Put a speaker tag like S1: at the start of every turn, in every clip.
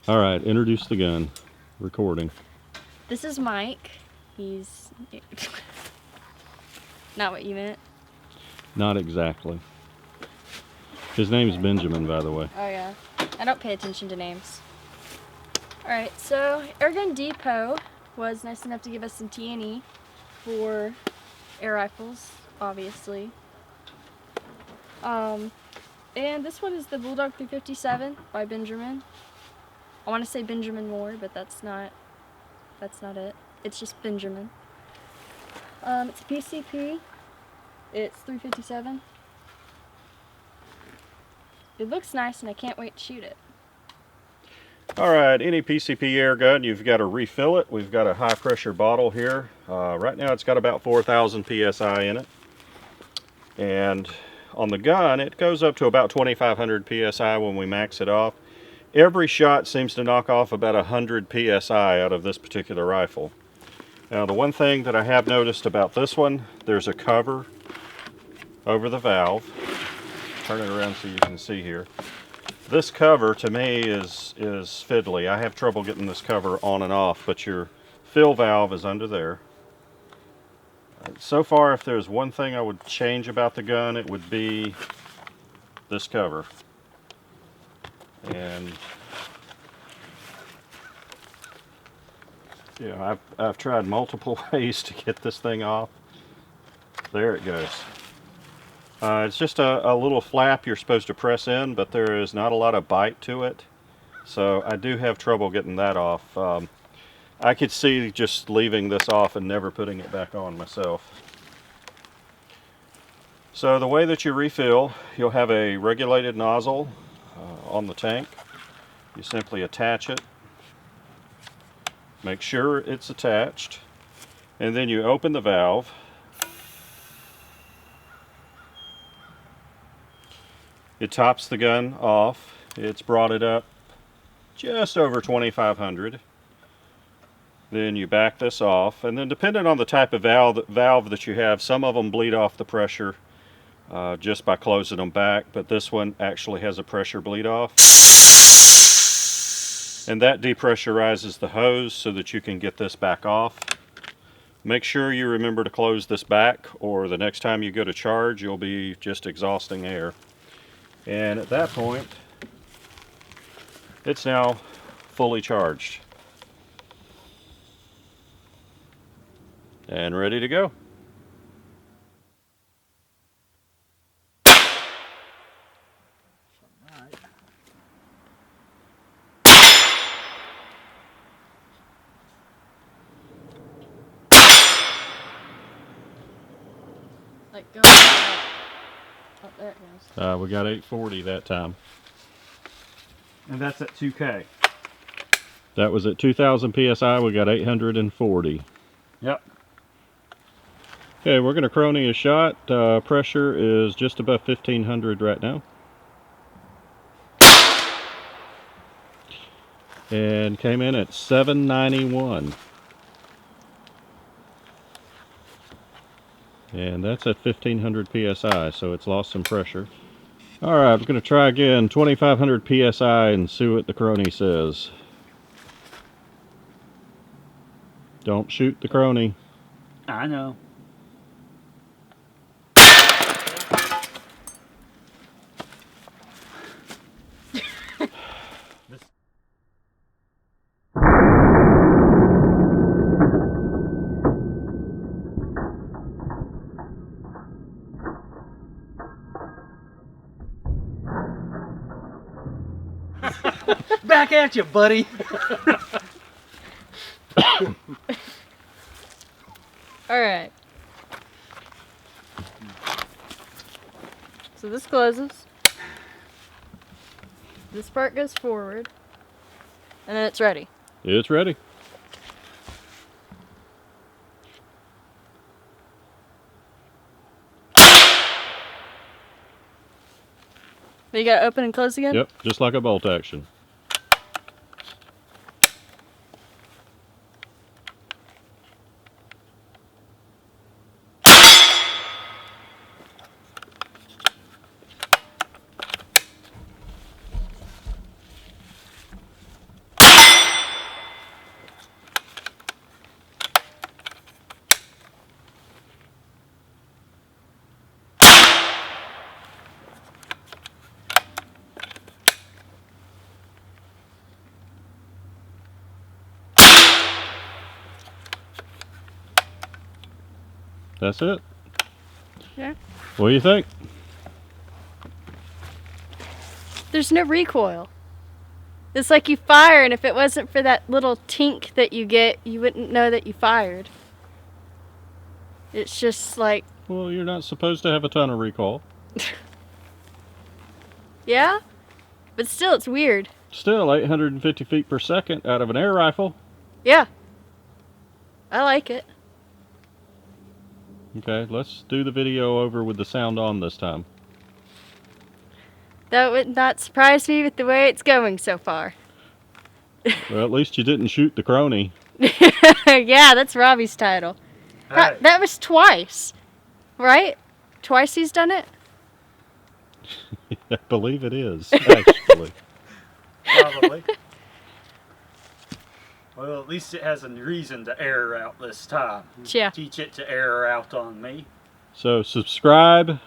S1: All right, introduce the gun. Recording.
S2: This is Mike. He's not what you meant.
S1: Not exactly. His name's Benjamin, by the way.
S2: Oh yeah, I don't pay attention to names. Alright, so Airgun Depot was nice enough to give us some T&E for air rifles, obviously. And this one is the BullDog 357 by Benjamin. I want to say Benjamin Moore, but that's not it. It's just Benjamin. It's a PCP. It's 357. It looks nice and I can't wait to shoot it.
S1: Alright, any PCP air gun, you've got to refill it. We've got a high pressure bottle here. Right now it's got about 4,000 PSI in it. And on the gun, it goes up to about 2,500 PSI when we max it off. Every shot seems to knock off about 100 PSI out of this particular rifle. Now the one thing that I have noticed about this one, there's a cover over the valve. Turn it around so you can see here. This cover to me is fiddly. I have trouble getting this cover on and off, but your fill valve is under there. So far, if there's one thing I would change about the gun, it would be this cover. And yeah, I've tried multiple ways to get this thing off. There it goes. It's just a little flap you're supposed to press in, but there is not a lot of bite to it. So I do have trouble getting that off. I could see just leaving this off and never putting it back on myself. So the way that you refill, you'll have a regulated nozzle on the tank. You simply attach it. Make sure it's attached. And then you open the valve. It tops the gun off. It's brought it up just over 2,500. Then you back this off, and then depending on the type of valve that you have, some of them bleed off the pressure just by closing them back, but this one actually has a pressure bleed off. And that depressurizes the hose so that you can get this back off. Make sure you remember to close this back, or the next time you go to charge, you'll be just exhausting air. And at that point, it's now fully charged and ready to go.
S2: Like go up. Oh, there it goes.
S1: We got 840 that time.
S3: And that's at 2K.
S1: That was at 2,000 PSI, we got 840.
S3: Yep.
S1: Okay, we're going to crony a shot. Pressure is just above 1,500 right now. And came in at 791. And that's at 1,500 PSI, so it's lost some pressure. Alright, we're going to try again, 2,500 PSI, and see what the crony says. Don't shoot the crony.
S3: I know. Back at you, buddy.
S2: Alright. So this closes. This part goes forward. And then it's ready.
S1: It's ready.
S2: But you gotta open and close again?
S1: Yep, just like a bolt action. That's it.
S2: Yeah.
S1: What do you think?
S2: There's no recoil. It's like you fire, and if it wasn't for that little tink that you get, you wouldn't know that you fired. It's just like...
S1: Well, you're not supposed to have a ton of recoil.
S2: Yeah? But still, it's weird.
S1: Still, 850 feet per second out of an air rifle.
S2: Yeah. I like it.
S1: Okay, let's do the video over with the sound on this time.
S2: That would not surprise me with the way it's going so far.
S1: Well, at least you didn't shoot the crony.
S2: Yeah, that's Robbie's title.
S3: Hey.
S2: That was twice, right? Twice he's done it?
S1: I believe it is, actually.
S3: Probably. Well, at least it has a reason to air out this time.
S2: Yeah.
S3: Teach it to air out on me.
S1: So subscribe,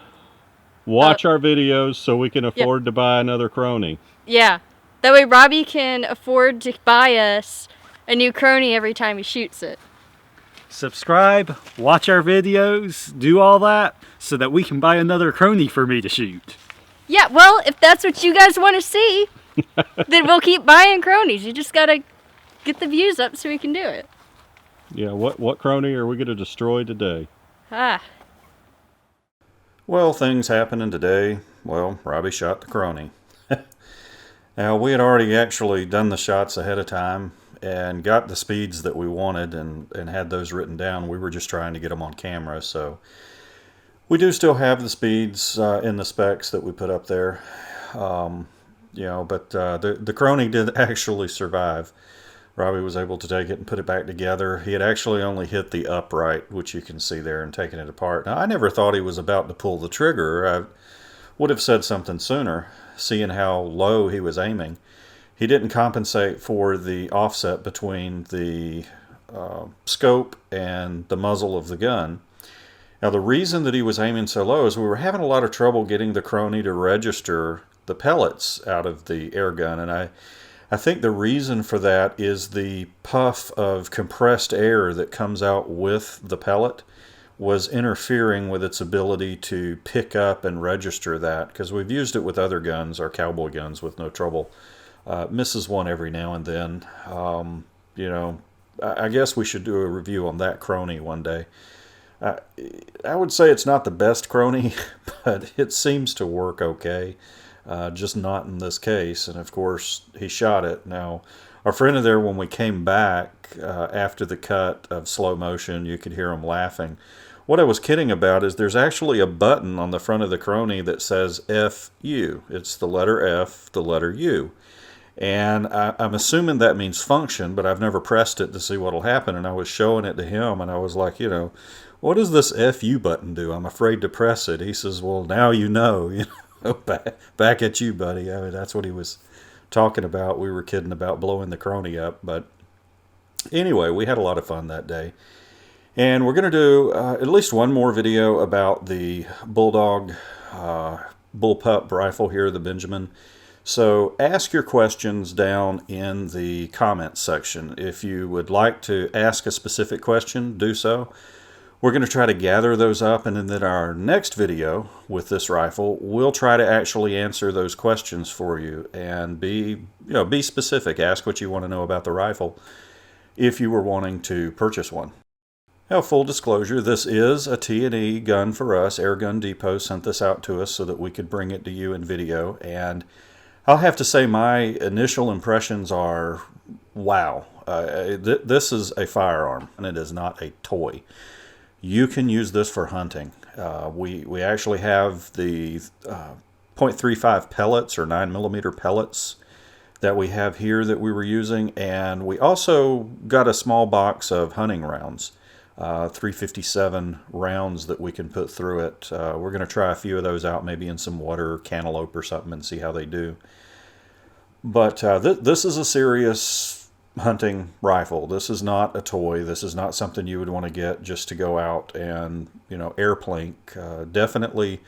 S1: watch our videos so we can afford to buy another crony.
S2: Yeah. That way Robbie can afford to buy us a new crony every time he shoots it.
S3: Subscribe, watch our videos, do all that so that we can buy another crony for me to shoot.
S2: Yeah, well, if that's what you guys want to see, then we'll keep buying cronies. You just gotta get the views up so we can do it.
S1: Yeah, what crony are we going to destroy today?
S2: Ah.
S1: Well, things happening today. Well, Robbie shot the crony. Now, we had already actually done the shots ahead of time and got the speeds that we wanted and had those written down. We were just trying to get them on camera, so we do still have the speeds in the specs that we put up there. You know, but the crony did actually survive. Robbie was able to take it and put it back together. He had actually only hit the upright, which you can see there, and taken it apart. Now, I never thought he was about to pull the trigger. I would have said something sooner, seeing how low he was aiming. He didn't compensate for the offset between the scope and the muzzle of the gun. Now, the reason that he was aiming so low is we were having a lot of trouble getting the crony to register the pellets out of the air gun, and I think the reason for that is the puff of compressed air that comes out with the pellet was interfering with its ability to pick up and register that, because we've used it with other guns, our cowboy guns, with no trouble. Misses one every now and then. You know, I guess we should do a review on that crony one day. I would say it's not the best crony, but it seems to work okay. Just not in this case, and of course he shot it. Now, our friend in there, when we came back after the cut of slow motion, you could hear him laughing. What I was kidding about is there's actually a button on the front of the crony that says FU. It's the letter F, the letter U. And I'm assuming that means function, but I've never pressed it to see what'll happen. And I was showing it to him, and I was like, you know, what does this FU button do? I'm afraid to press it. He says, well, now you know. You know, back at you, buddy. I mean, that's what he was talking about. We were kidding about blowing the crony up, but anyway, we had a lot of fun that day. And we're going to do at least one more video about the BullDog BullPup rifle here, the Benjamin. So ask your questions down in the comments section. If you would like to ask a specific question, do so. We're going to try to gather those up, and then in our next video with this rifle, we'll try to actually answer those questions for you and be specific. Ask what you want to know about the rifle if you were wanting to purchase one. Now, full disclosure, this is a T&E gun for us. Air Gun Depot sent this out to us so that we could bring it to you in video, and I'll have to say my initial impressions are, wow, this is a firearm, and it is not a toy. You can use this for hunting. We actually have the .35 pellets or 9mm pellets that we have here that we were using, and we also got a small box of hunting rounds, 357 rounds that we can put through it. We're going to try a few of those out, maybe in some water cantaloupe or something, and see how they do. But this is a serious hunting rifle. This is not a toy. This is not something you would want to get just to go out and, airplane. Definitely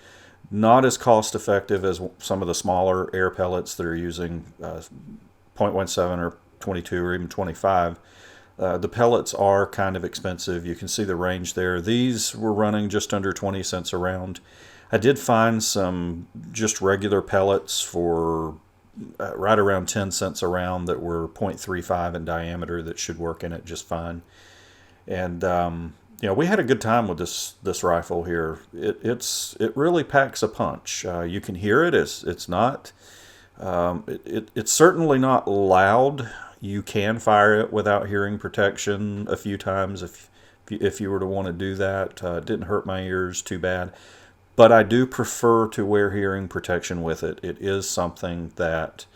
S1: not as cost effective as some of the smaller air pellets that are using .17 or 22 or even 25. The pellets are kind of expensive. You can see the range there. These were running just under 20 cents a round. I did find some just regular pellets for right around 10 cents a round that were 0.35 in diameter that should work in it just fine. And you know, we had a good time with this rifle here. It really packs a punch. You can hear it. It's not. It's certainly not loud. You can fire it without hearing protection a few times if you were to want to do that. It didn't hurt my ears too bad. But I do prefer to wear hearing protection with it. It is something that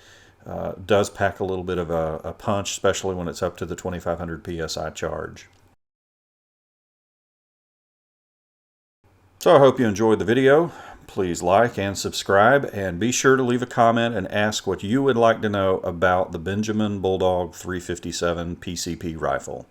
S1: does pack a little bit of a punch, especially when it's up to the 2500 PSI charge. So I hope you enjoyed the video. Please like and subscribe, and be sure to leave a comment and ask what you would like to know about the Benjamin BullDog 357 PCP rifle.